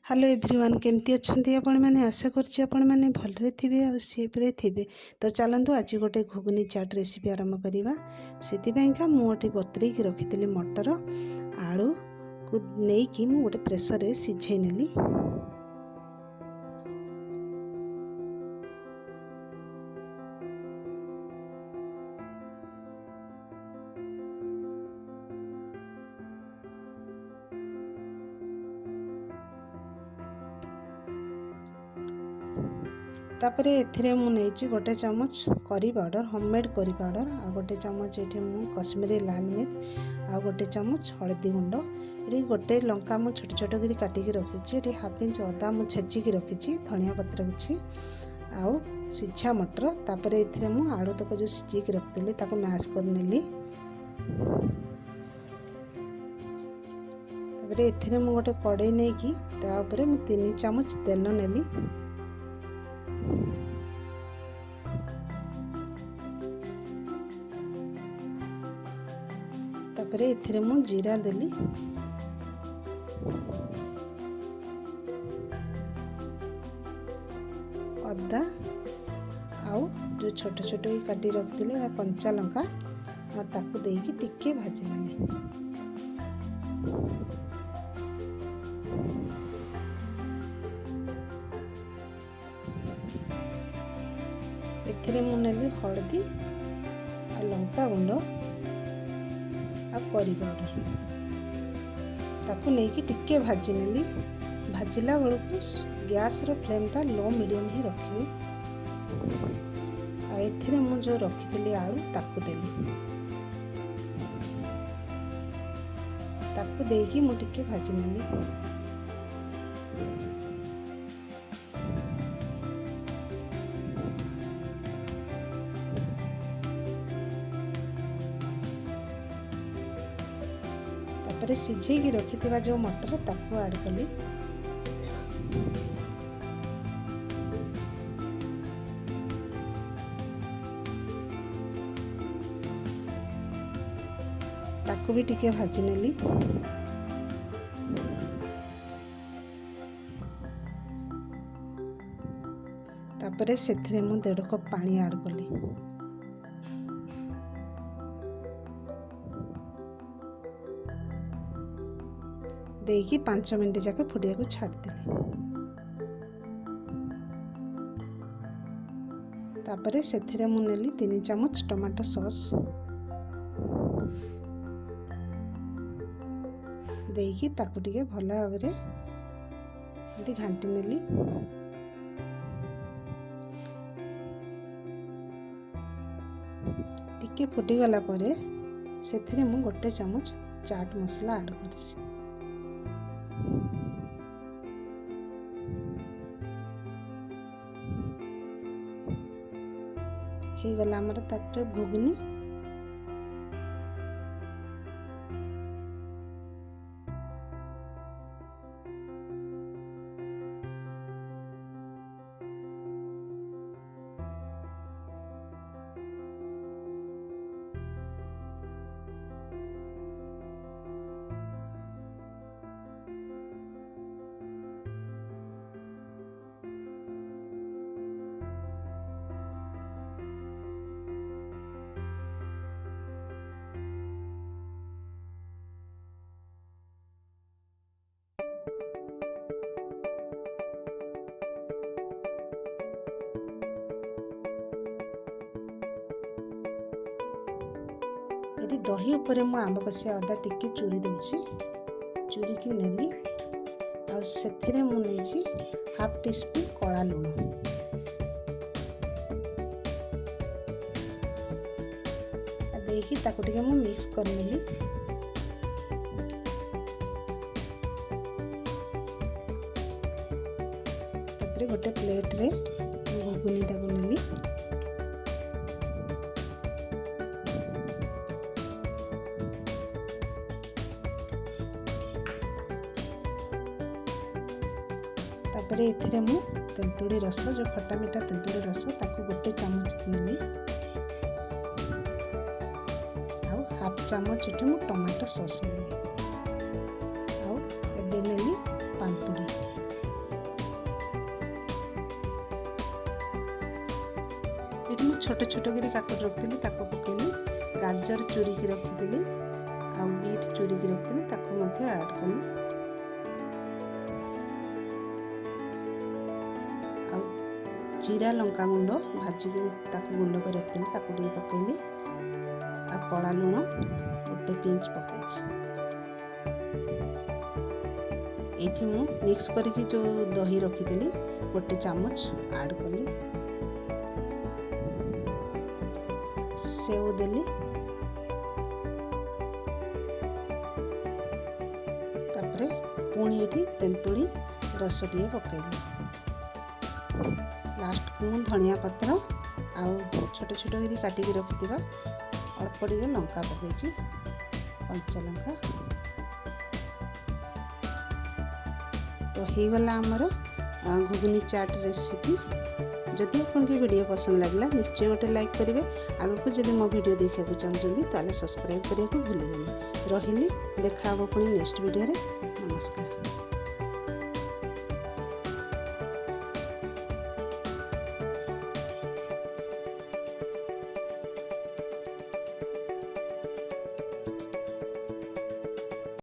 Hello everyone केमती अच्छी आपण मैंने आशा करछि आपण मैंने भलरे थिबे आ सेफ्रे थिबे। तो चलतु आज गोटे घुगनी चाट रेसिपी आरंभ करवा। से मुझे बतरे रखी मटर आलू को लेकिन मु गोटे प्रेसर रे सिझे नेली। तापरे एथिरे मु नेछि गोटे चमच curry powder homemade curry powder आ गोटे चमच एठी मु कश्मीरी लाल मिर्च आ गोटे चमच हळदी गुंड एठी गोटे लंका मु छोट छोट करी काटी के रखिछि। एठी हाफ इंच अदा मु छेची के रखिछि धनिया पत्र किछि आ सिझा मटर। तापरे एथिरे मु आलू तक जो सिझी के रखतिली ताको मैश कर नेली। तापरे एथिरे मु गोटे कड़ाई नै की ता ऊपर मु 3 चमच तेल नेली। तापरे एथिरे मु जीरा देली अदा आउ जो छोट छोट काटी रखिले कंचा लंका ताकू देकी टिके भाजी नेली। एथिरे मु नेली हळदी आ लंका गुंड आ करी पाउडर ताकू नेकी टिके भाजी नेली। भाजिला बेलू गैस रो फ्लेम टा लो मीडियम ही रखिबे। आ एथिरे मु जो रखितली आलू ताकू देली ताकू देकी मु टिके भाजी नेली। तापरे सिझे की रखिथिबा जो मटर ताकू ऐड कली। ताकू भी टिके भाजी नेली। तापरे सेथिरे मु 1.5 कप पानी ऐड कली। देकी 5 मिनट जाके फुटिया को छाड़ देली। तापरे सेथिरे मु नेली 3 चमच टमाटो सॉस देकी ताकू टिके भला भाबरे एंती घांटी नेली। टिके फुटी गला परे सेथिरे मु गोटे चमच चाट मसला ऐड करछि। हे गला हमर तापरे घुगनी। ये दही ऊपर मु आंब कषिया अदा टिके चूरी दूची चूरी की नेली आ सेथिरे मु नेछि हाफ टी स्पून कला लूण आ देकी ताको टिके मु मिक्स कर नेली। तापरे गोटे प्लेट रे घुगनी टाको नेली। तापरे एथिरे मु तेंतुड़ी रस जो खट्टा मीठा तेंतुड़ी रस ताकू गोटे चमच नेली आउ हाफ चमच एठी मु टमाटो सॉस नेली आउ एबे नेली पांपुड़ी छोट छोट करी काकुड़ी रखिली ताको पकेली गाजर चूरी की रखिली आ बीट चूरी की रखिली ताको मध्य ऐड कली आ जीरा लंका गुंड भाजिक ताको गुंड कर रखिली ताको टे पकेली आ कला लुण गोटे पिंच पकई ये मु मिक्स करके जो दही रखिली गोटे चामच ऐड कली सेव देली तापरे पुणी ये तेंतुली रस टे पकईली लास्ट को धनिया पत्र आउ छोट छोट कर काटिकी रखिथिबा अल्प टिके लंका पकई कंचा लंका तो हो गला आमर घुगनी चाट रेसिपी जदि आपन के वीडियो पसंद लगला निश्चय गोटे लाइक करेंगे आगु को जदि मो वीडियो देखा चाहते ताले सब्सक्राइब करने को भूलिए रही देखा पुणी नेक्स्ट वीडियो रे नमस्कार।